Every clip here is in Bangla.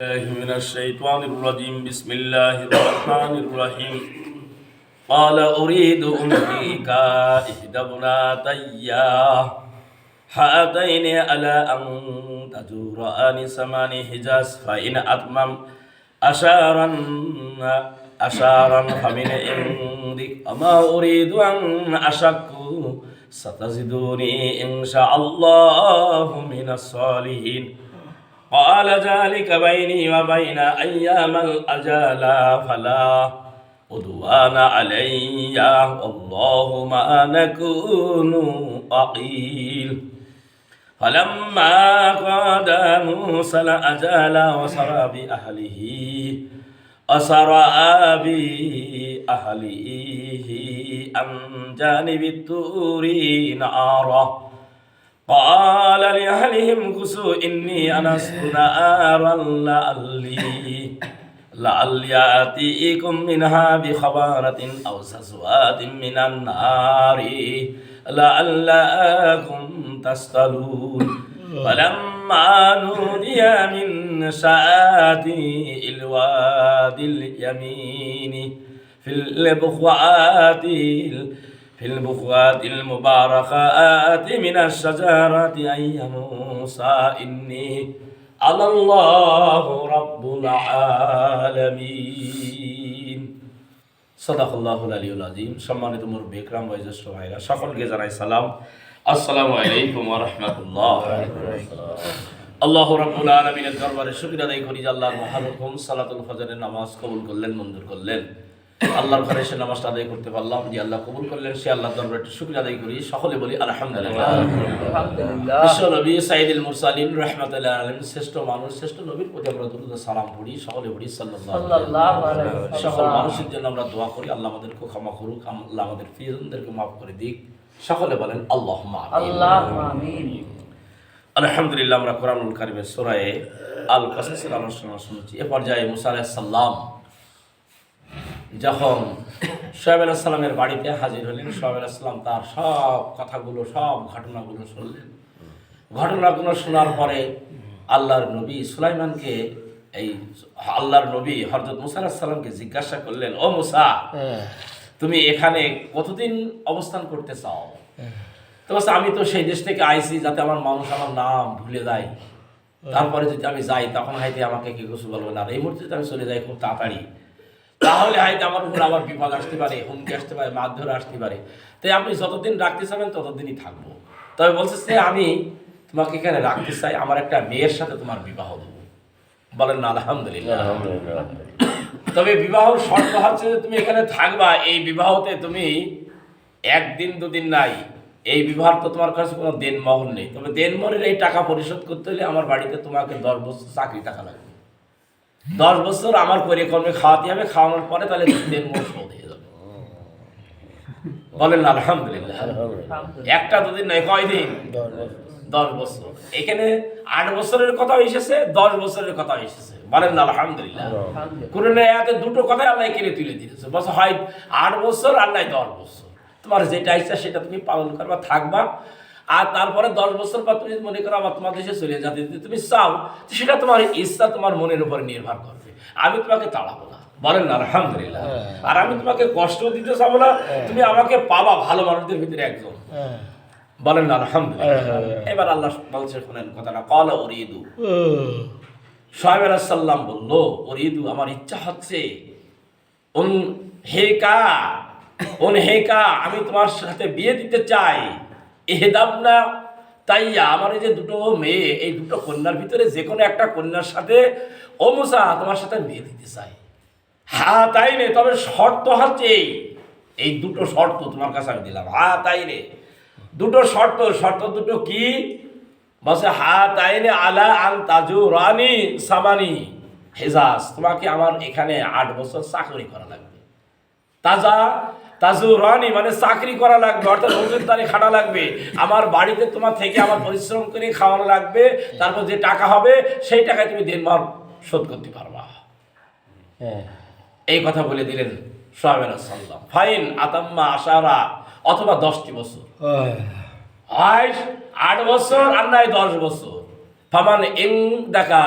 الله من الشيطان الرجيم بسم الله الرحمن الرحيم قال أريد أنهيك إحدى ابنتي هاتين على أن تجوراني ثمان حجاج فإن أتمم أشارا فمن عندك وما أريد أن أشك ستجدني إن شاء الله من الصالحين قال ذلك بيني وبين أيام الأجل فلا عدوان علي والله ما نكون وكيل فلما قضى موسى الأجل أسرى بأهله عن جانب الطور نارا قال لأهلهم كثوا إني آنست نارا لعلي آتيكم منها بخبرة أو جزوة من النار لعلكم تصطلون فلما نودي من شاطئ الوادي اليمين في البقعة المباركة من الشجرة أي موسى إني على الله رب العالمين صدق الله العلي العظيم সম্মানিত মুরব্বি ইকরাম বয়োজ্যেষ্ঠ ভাইরা সকলকে জানাই সালাম আসসালামু আলাইকুম ওয়া রাহমাতুল্লাহ আল্লাহ রাব্বুল আলামিনের দরবারে শুকরিয়া আদায় করি যে আল্লাহর মহান হুকুম সালাতুল ফজরের নামাজ কবুল করলেন মঞ্জুর করলেন আল্লাহর ঘরে এসে নামাজটা আদায় করতে পারলাম যে আল্লাহ কবুল করলেন সে আল্লাহর দরবারে একটু শুকরিয়া আদায় করি সকলে বলি আলহামদুলিল্লাহ বিশ্ব নবী সাইয়্যিদুল মুরসালিন রাহমাতুল আলামিন শ্রেষ্ঠ মানুষ শ্রেষ্ঠ নবীর প্রতি আমরা দরুদ ও সালাম পড়ি সকলে পড়ি সাল্লাল্লাহু আলাইহি ওয়াসাল্লাম সকল মানুষের জন্য আমরা দোয়া করি আল্লাহ আমাদেরকে ক্ষমা করুক আল্লাহ আমাদের প্রিয়জনদেরকে maaf করে দিক সকলে বলেন আল্লাহুম্মা আমিন আলহামদুলিল্লাহ আমরা কোরআনুল কারীমের সূরা আল কাসাসের আলোচনা শুনছি এ পর্যায়ে মুসা আলাইহিস সালাম যখন শোয়েব আলাইহিস সালামের বাড়িতে হাজির হলেন শোয়েব আলাইহিস সালাম তার সব কথাগুলো সব ঘটনাগুলো শুনলেন ঘটনাগুলো শোনার পরে আল্লাহর নবী সুলাইমানকে এই আল্লাহর নবী হযরত মুসা আলাইহিস সালামকে জিজ্ঞাসা করলেন ও মুসা তুমি এখানে কতদিন অবস্থান করতে চাও তো আমি তো সেই দেশ থেকে আইছি যাতে আমার মানুষ আমার নাম ভুলে যায় তারপরে যদি আমি যাই তখন হয়তো আমাকে কি কিছু বলবে না এই মুহূর্তে আমি চলে যাই খুব তাড়াতাড়ি তাহলে হয়তো আমার উপর আবার বিপদ আসতে পারে হুমকি আসতে পারে মারধর আসতে পারে তাই আপনি যতদিন রাখতে চাবেন ততদিনই থাকবো তবে বলছে যে আমি তোমাকে এখানে রাখতে চাই আমার একটা মেয়ের সাথে তোমার বিবাহ দেবো বলেন না আলহামদুলিল্লাহ তবে বিবাহর শর্ত হচ্ছে যে তুমি এখানে থাকবা এই বিবাহতে তুমি একদিন দুদিন নাই এই বিবাহ তো তোমার কাছে কোনো দেনমোহর নেই তবে দেনমোহরের এই টাকা পরিশোধ করতে হলে আমার বাড়িতে তোমাকে 10 বছর চাকরি টাকা লাগবে 10 বছর আমার পরিকর্মে খাওয়াতে হবে খাওয়ানোর পরে তাহলে দেনমোহর শোধ হয়ে যাবে বলেন আলহামদুলিল্লাহ একটা দুদিন নয় কয়দিন 10 বছর এখানে 8 বছরের কথা এসেছে 10 বছরের কথা এসেছে বলেন আলহামদুলিল্লাহ কোরআনে আয়াতে দুটো কথাই আল্লাহ কিনে তুলে দিয়েছে বস হয় 8 বছর আর নাই 10 বছর তোমার যেটা ইচ্ছা সেটা তুমি পালন করবা থাকবা আর তারপরে 10 বছর পর তুমি মনে করো আবার তোমার দেশে চলে যেতে তুমি চাও সেটা তোমার ইচ্ছা তোমার মনের উপর নির্ভর করবে আমি তোমাকে তাড়াবো না বলেন না আলহামদুলিল্লাহ আর আমি তোমাকে কষ্ট দিতে চাবো না তুমি আমাকে পাবা ভালো মানুষদের ভিতরে একজন বলেন না আলহামদুলিল্লাহ এবার আল্লাহ বলছে শুনেন কথাটা ক্বালা উরিদু শুআয়ব আলাইহিস সালাম বলল উরিদু আমার ইচ্ছা হচ্ছে হেকা আমি তোমার সাথে বিয়ে দিতে চাই ইহদাবনা তাইয়া আমার এই যে দুটো মেয়ে এই দুটো কন্যার ভিতরে যে কোনো একটা কন্যার সাথে ও মুসা তোমার সাথে বিয়ে দিতে চাই হ্যাঁ তাই রে তবে শর্ত হচ্ছে এই দুটো শর্ত তোমার কাছে আমি দিলাম হ্যাঁ তাই রে দুটো শর্ত দুটো কি বলছে হ্যাঁ তাই রে আলা আন তাজুরানি সামানি হেজাজ তোমাকে আমার এখানে 8 বছর চাকরি করা লাগবে তাজুরানি মানে চাকরি করা লাগবে অর্থাৎ মজুরদারি খাটা লাগবে আমার বাড়িতে তোমার থেকে আমার পরিশ্রম করে খাওয়ানো লাগবে তারপর যে টাকা হবে সেই টাকায় তুমি দেনমোহর শোধ করতে পারবা এই কথা বলে দিলেন শুআয়ব আলাইহিস সালাম ফাইন আতাম্মা আশারা অথবা 10টি বছর 8 বছর আর নাই 10 বছর ফামান ইন দাকা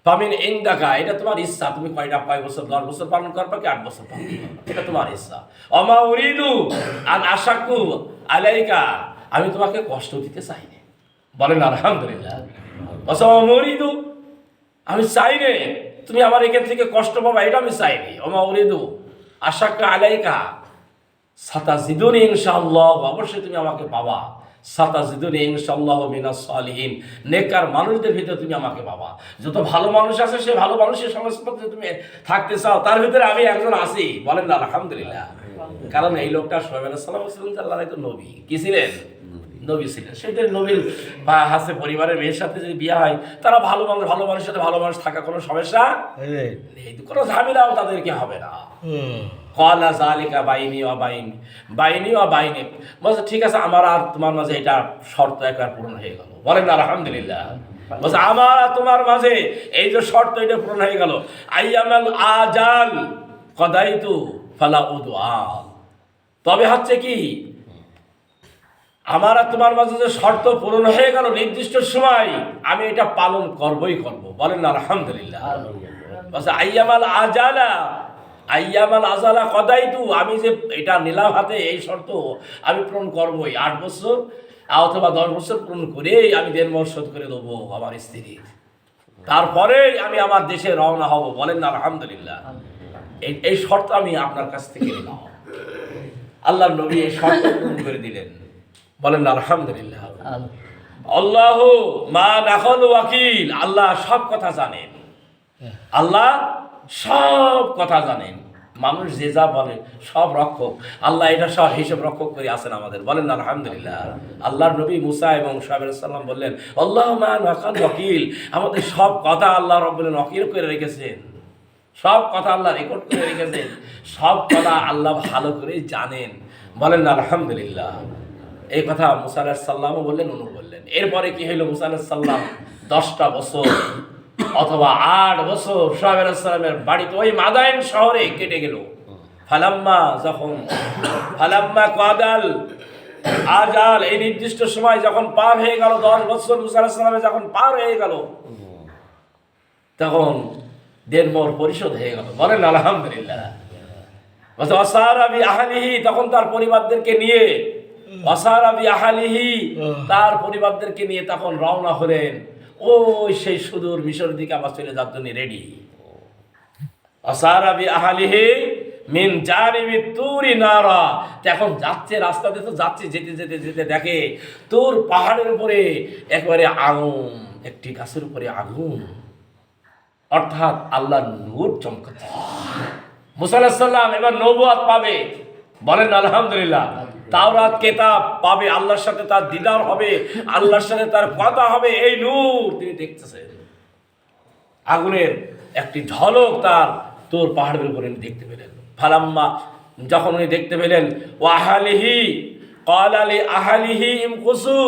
ফামিন ইনদাকা, এটা তোমার ইচ্ছা, তুমি কয় বছর 10 বছর পালন করবা কি 8 বছর পালন করবা, এটা তোমার ইচ্ছা। অমা উরিদু আন আশাকু আলাইকা, আমি তোমাকে কষ্ট দিতে চাই না। বলেন আলহামদুলিল্লাহ। অমা উরিদু, আমি চাই নে তুমি আমার এখান থেকে কষ্ট পাবা, এটা আমি চাইনি। অমা উরিদু আশাকা আলাইকা সাতাজিদুনি ইনশাআল্লাহ, অবশ্যই তুমি আমাকে পাবা। সাতাজিদুনি ইনশাআল্লাহ মিনাস সালিহিন, নেককার মানুষদের ভিতরে তুমি আমাকে পাবা। যত ভালো মানুষ আছে সে ভালো মানুষের সংস্পর্শে তুমি থাকতে চাও, তার ভিতরে আমি একজন আছি। বলেন না আলহামদুলিল্লাহ। কারণ এই লোকটা সোহেব আলাইহিস সালাম ছিলেন আল্লাহর একজন নবী। কি ছিলেন? নবী ছিলেন। সেটাই নবীর বা হাসে পরিবারের মেয়ের সাথে যদি বিয়ে হয়, তারা ভালো মানুষের সাথে ভালো মানুষ থাকা কোনো সমস্যা নেই, কোনো ঝামেলাও তাদেরকে হবে না। কলা জালিকা বাইনি ওয়া বাইনি, বলছে ঠিক আছে, আমার আর তোমার মাঝে এটা শর্ত একবার পূরণ হয়ে গেল। বলেন না আলহামদুলিল্লাহ। বলছে আমার আর তোমার মাঝে এই যে শর্ত, এটা পূরণ হয়ে গেল। আইয়ামাল আজাল কদাইতু ফালা উদওয়াল, তবে হচ্ছে কি আমার আর তোমার মাঝে যে শর্ত পূরণ হয়ে গেল নির্দিষ্ট সময়, আমি এটা পালন করবই করব। বলেন না আলহামদুলিল্লাহ। বলছে আইয়ামাল আজালা কদাইতু, আমি যে এটা নিলাম হাতে, এই শর্ত আমি পূরণ করবই। 8 বছর অথবা 10 বছর পূরণ করে আমি দেনমোহর শোধ করে দেবো আমার স্ত্রীর, তারপরে আমি আমার দেশে রওনা হব। বলেন না আলহামদুলিল্লাহ। এই শর্ত আমি আপনার কাছ থেকে নিলাম। আল্লাহর নবী এই শর্ত পূরণ করে দিলেন। বলেন না আলহামদুলিল্লাহ। আল্লাহ মা নাখল ওয়াকিল, আল্লাহ সব কথা জানেন। আল্লাহ সব কথা জানেন। মানুষ যে যা বলে সব রক্ষক, আল্লাহ এটা সব হিসাব রক্ষক করে আছেন আমাদের। বলেন না আলহামদুলিল্লাহ। আল্লাহর নবী মুসা এবং সোহেব আলাইহিস সালাম বললেন আল্লাহ মা নাখল ওয়াকিল, আমাদের সব কথা আল্লাহ রাব্বুল আলামিন ওয়াকিল করে রেখেছেন। সব কথা আল্লাহ রেকর্ড করে রেখেছেন, সব কথা আল্লাহ ভালো করে জানেন। বলেন না আলহামদুলিল্লাহ। এই কথা মুসা আলাইহিস সালামও বললেন, উনি বললেন। এরপরে কি হইল? মুসা আলাইহিস সালাম 10টা বছর অথবা 8 বছর সোহেব আলাইহিস সালামের বাড়িতে ওই মাদায়েন শহরে কেটে গেল। ফালাম্মা কাদাল আজাল, এই নির্দিষ্ট সময় যখন পার হয়ে গেল, 10 বছর মুসা আলাইহিস সালামের যখন পার হয়ে গেল, তখন দেনমোহর পরিশোধ হয়ে গেল। বলেন আলহামদুলিল্লাহ। তখন তার পরিবারদেরকে নিয়ে তার পরিবারদেরকে নিয়ে তখন রওনা হলেন ওই সেই সুদূর মিশর দিকে আবার চলে যাওয়ার জন্য রেডি। আসারাবি আহালিহি মিন জানিবি তুরি নারা, এখন যাচ্ছে রাস্তাতে, তো যাচ্ছে, যেতে যেতে যেতে দেখে তুর পাহাড়ের উপরে একবারে আগুন, একটি গাছের উপরে আগুন, অর্থাৎ আল্লাহর নূর চমকাচ্ছে। মুসা আলাইহিস সালাম এবার নবুয়ত পাবে। বলেন আলহামদুলিল্লাহ। তাওরাত কিতাব পাবে, আল্লাহর সাথে তার দিদার হবে, আল্লাহর সাথে তার কথা হবে। এই নূর তিনি দেখতেছেন, আগুনের একটি ঝলক তার তোর পাহাড়ের উপরে দেখতে পেলেন। ফালাম্মা, যখন উনি দেখতে পেলেন, ও আহালিহি ক্বালা লি আহালিহি ইমকুসু,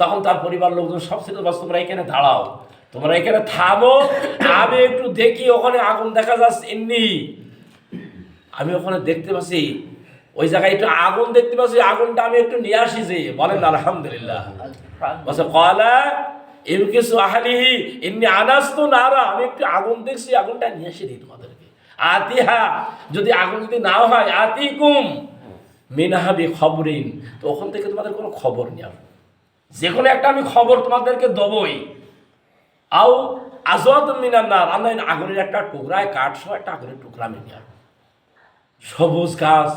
তখন তার পরিবার লোকজন সব ছিল, বাস তোমরা এখানে দাঁড়াও, তোমরা এখানে থামো, আমি একটু দেখি ওখানে আগুন দেখা যাচ্ছে। এমনি আমি ওখানে দেখতে পাচ্ছি, ওই জায়গায় একটু আগুন দেখতে পাচ্ছি, আগুনটা আমি একটু নিয়ে আসি যে। বলেন আলহামদুলিল্লাহ। বলছে ক্বালা ইমকুসু আহালিহি ইন্নী আনাস্তু নারা, আমি একটু আগুন দেখছি, আগুনটা নিয়ে এসে দিই তোমাদেরকে। আতিহা, যদি আগুন যদি নাও হয়, আতিকুম মিনহা বিখবরিন, তো ওখান থেকে তোমাদের কোনো খবর নিয়ে আসবো, যে কোনো একটা আমি খবর তোমাদেরকে দেবই। আও আজওয়াতুম মিনান নার, আমরা আগুনের একটা টুকরায় কাঠসহ একটা আগুনের টুকরা আমি নিয়ে আসবো। সবুজ গাছ,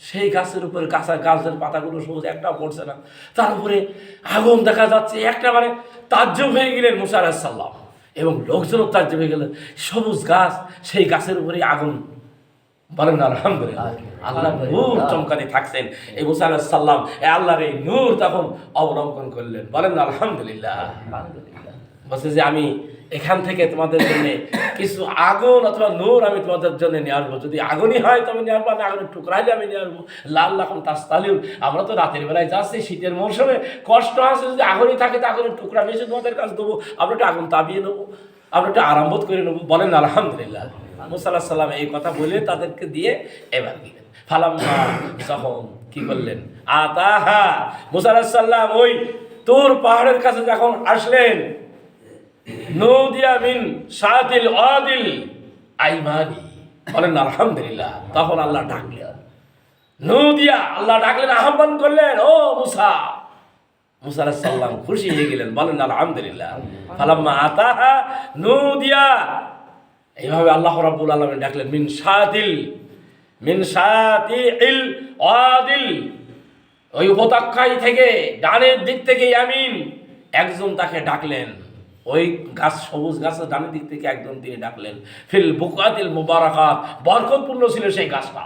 সেই গাছের উপরে কাঁচা গাছের পাতাগুলো সবুজ, একটা পড়ছে না, তার উপরে আগুন দেখা যাচ্ছে। একটা মানে তাজ্জব হয়ে গেলেন মুসা আলাইহিস সালাম এবং লোকজনও তাজ্জব হয়ে গেলেন। সবুজ গাছ, সেই গাছের উপরে আগুন। বলেন আলহামদুলিল্লাহ। আল্লাহ নূর চমকাতে থাকছেন। এই মুসা আলাইহিস সালাম আল্লাহর এই নূর তখন অবলম্বন করলেন। বলেন আলহামদুলিল্লাহ। বলছে যে আমি এখান থেকে তোমাদের জন্য কিছু আগুন অথবা নূর আমি তোমাদের জন্য নিয়ে আসবো। যদি আগুনই হয় তবে নিয়ে আসবো, আমি আগুনের টুকরা হলে আমি নিয়ে আসবো। লাল লাখন তাস্তালিউন, আমরা তো রাতের বেলায় যাচ্ছি, শীতের মৌসুমে কষ্ট আছে, যদি আগুনই থাকে তো আগুনের টুকরা বেশি তোমাদের কাছে দেবো, আমরা একটু আগুন তাবিয়ে নেবো, আমরা একটু আরামবোধ করে নেবো। বলেন আলহামদুলিল্লাহ। মুসা আলাইহিস সালাম এই কথা বলে তাদেরকে দিয়ে এবার গেলেন। ফালাম্মা, যখন কি করলেন, আতাহা, মুসা আলাইহিস সালাম ওই তুর পাহাড়ের কাছে যখন আসলেন, নুদিয়া মিন শাতিল আদিল আইমানি, বলেন আলহামদুলিল্লাহ। তখন আল্লাহ ডাকলেন, নুদিয়া, আল্লাহ ডাকলেন, আহ্বান করলেন, ও মুসা। মুসা আলাইহিস সালাম খুশি হয়ে গেলেন, বলেন আলহামদুলিল্লাহ। ফালাম্মা আতাহা নুদিয়া, এইভাবে আল্লাহ রাব্বুল আলামিন ডাকলেন, মিন শাতিল আদিল, ওই উপত্যকায় থেকে ডানের দিক থেকে ইয়ামিন একজন তাকে ডাকলেন, ওই গাছ, সবুজ গাছের ডানের দিক থেকে একজন তিনি ডাকলেন। ফিল বুকাতিল মুবারাকাত, বরকতপূর্ণ ছিল সেই গাছটা,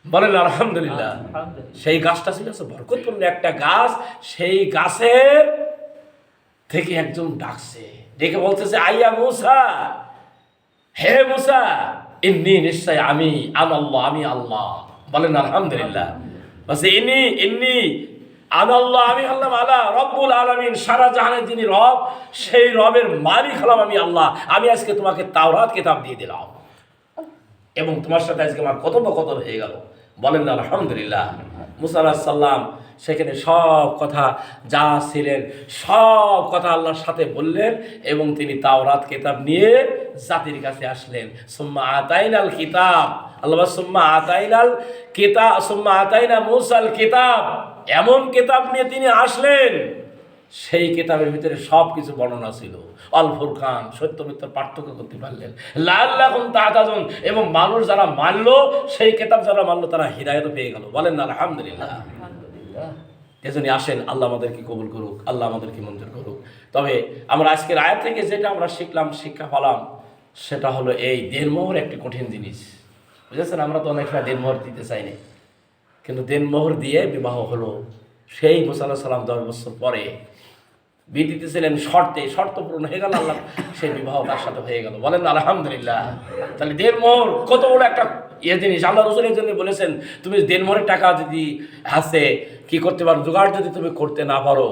বলেন আলহামদুলিল্লাহ। সেই গাছটা ছিল বরকতপূর্ণ একটা গাছ, সেই গাছের থেকে একজন ডাকছে, ডেকে বলতেছে, আইয়া মুসা, হে মুসা, ইন্নী, নিশ্চয় আমি, আনাল্লাহ, আমি আল্লাহ, বলেন আলহামদুলিল্লাহ। বাস ইন্নী আনাল্লাহ, আমি আল্লাহ, আলা রব্বুল আলামিন, সারা জাহানের যিনি রব, সেই রবের মালিক হলাম আমি আল্লাহ। আমি আজকে তোমাকে তাওরাত কিতাব দিয়ে দিলাম এবং তোমার সাথে আজকে আমার কথোপকথন হয়ে গেল, বলেন না আলহামদুলিল্লাহ। মুসা আলাইহিস সালাম সেখানে সব কথা যা ছিলেন সব কথা আল্লাহর সাথে বললেন এবং তিনি তাওরাত কিতাব নিয়ে জাতির কাছে আসলেন। সুম্মা আতাইনাল কিতাব, আল্লাহ সুম্মা আতাইনাল কিতাব, সুম্মা আতাইনা মুসাল কিতাব, এমন কিতাব নিয়ে তিনি আসলেন, সেই কিতাবের ভিতরে সব কিছু বর্ণনা ছিল। আল ফুরকান, সত্য মিথ্যার পার্থক্য করতে পারলেন। লাআল্লাকুম তাহতাদুন, এবং মানুষ যারা মানলো, সেই কিতাব যারা মানলো, তারা হিদায়াত পেয়ে গেল, বলেন না আলহামদুলিল্লাহ। এজন্য আসেন, আল্লাহ আমাদেরকে কবুল করুক, আল্লাহ আমাদেরকে মঞ্জুর করুক। তবে আমরা আজকের আয়াত থেকে যেটা আমরা শিখলাম, শিক্ষা পেলাম, সেটা হলো এই দেনমোহর একটি কঠিন জিনিস, বুঝেছেন? আমরা তো অনেক সময় দেনমোহর দিতে চাই না, কিন্তু দেনমোহর দিয়ে বিবাহ হলো। সেই মুসা আলাইহিস সালাম 10 বছর পরে বিয়ে দিতেছিলেন, শর্ত পূরণ হয়ে গেল, আল্লাহ সেই বিবাহ তার সাথে হয়ে গেল, বলেন আলহামদুলিল্লাহ। তাহলে দেনমোহর কত বড় একটা জিনিস। আল্লাহ রাসূলের জন্য বলেছেন, তুমি দেনমোহরের টাকা যদি আছে কি করতে পারো, জোগাড় যদি তুমি করতে না পারো,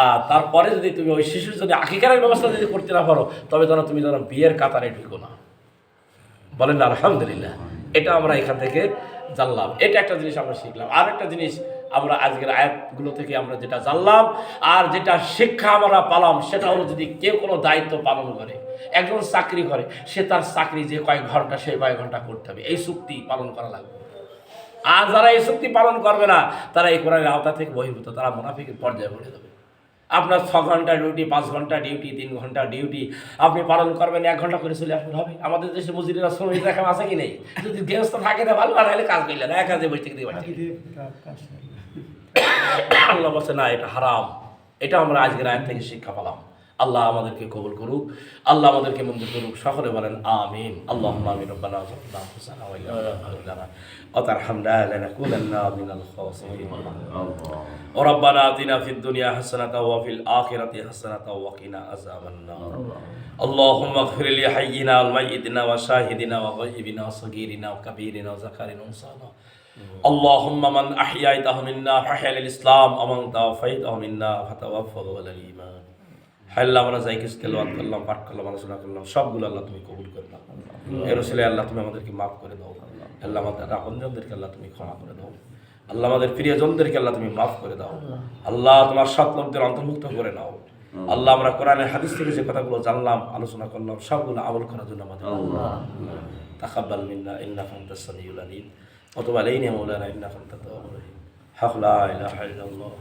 আর তারপরে যদি তুমি ওই শিশুর যদি আকিকার ব্যবস্থা যদি করতে না পারো, তবে তুমি যেন বিয়ের কাতারে ঢুকো না, বলেন আলহামদুলিল্লাহ। এটা আমরা এখান থেকে জানলাম, এটা একটা জিনিস আমরা শিখলাম। আর একটা জিনিস আমরা আজকের আয়াতগুলো থেকে আমরা যেটা জানলাম আর যেটা শিক্ষা আমরা পালাম, সেটা হলো, যদি কেউ কোনো দায়িত্ব পালন করে, একজন চাকরি করে, সে তার চাকরি যে কয়েক ঘন্টা, সেই কয়েক ঘন্টা করতে হবে, এই চুক্তি পালন করা লাগবে। আর যারা এই চুক্তি পালন করবে না, তারা এই কোরআনের আওতা থেকে বহির্ভূত, তারা মুনাফিকের পর্যায়ে পড়ে যাবে। আপনার 6 ঘন্টা ডিউটি, 5 ঘন্টা ডিউটি, 3 ঘন্টা ডিউটি আপনি পালন করবেন, 1 ঘন্টা করে চলে আসবেন, হবে? আমাদের দেশে মজুরিরা, শ্রমিকরা এখন আছে কি নেই? যদি গৃহস্থ থাকে না ভালো, আর হলে কাজ করলেন, এক কাজে বসে থেকে আল্লাহ বলছে না, এটা হারাম। এটা আমরা আজকের আয়াত থেকে শিক্ষা পেলাম। আল্লাহ আমাদেরকে কবুল করুক, আল্লাহ আমাদেরকে মঞ্জুর করুক, সকলে বলেন আমিন। আল্লাহুম্মা আমিন। রব্বানা যালামনা আনফুসানা ওয়া ইল্লাম তাগফির লানা ওয়া তারহামনা লানাকুনান্না মিনাল খাসিরিন। ওয়া রব্বানা আতিনা ফিদ দুনিয়া হাসানাতাও ওয়া ফিল আখিরাতি হাসানাতাও ওয়া কিনা আযাবান নার। আল্লাহুম্মা ইগফির লি হাইয়িনা ওয়াল মাইয়িতিনা ওয়া শাহিদিনা ওয়া গায়িবিনা ওয়া সাগীরিনা ওয়া কাবীরিনা ওয়া যাকারিনা ওয়া উনসানা। আল্লাহুম্মা মান আহইয়াইতাহু মিন্না ফাহইয়া লিল ইসলাম ওয়া মান তাওয়াফাইতাহু মিন্না ফাতাওয়াফাহু আলাল ঈমান। আল্লাহ, আমরা যাই কিছু তেলাওয়াত করলাম, পাঠ করলাম, আলোচনা করলাম, সবগুলো আল্লাহ তুমি কবুল করে নাও। এর উসিলে আল্লাহ তুমি আমাদেরকে মাফ করে দাও। আল্লাহ আমাদের আপনজনদেরকে আল্লাহ তুমি ক্ষমা করে দাও। আল্লাহ আমাদের প্রিয়জনদেরকে আল্লাহ তুমি মাফ করে দাও। আল্লাহ তোমার সৎ লোকদের অন্তর্ভুক্ত করে নাও। আল্লাহ, আমরা কোরআনের হাদিস থেকে যে কথাগুলো জানলাম, আলোচনা করলাম, সবগুলো আমল করার জন্য আমাদের তাকাব্বাল মিন্না ইন্নাকা আনতাস সামিউল আলিম ওয়া তুব আলাইনা মাওলানা ইন্নাকা আনতাত তাওয়াবুর রহিম। লা ইলাহা ইল্লাল্লাহ।